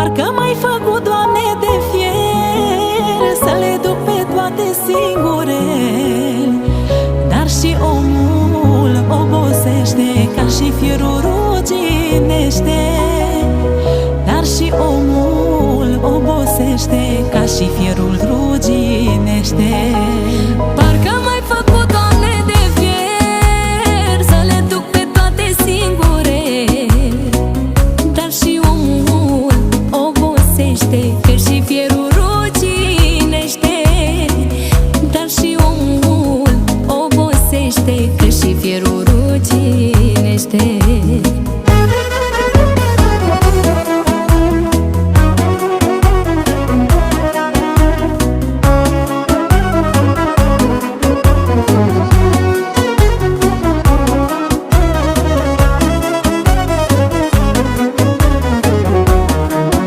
Parcă m-ai făcut, Doamne, de fier, să le duc pe toate singure. Dar și omul obosește, ca și fierul ruginește. Dar și omul obosește, ca și fierul ruginește.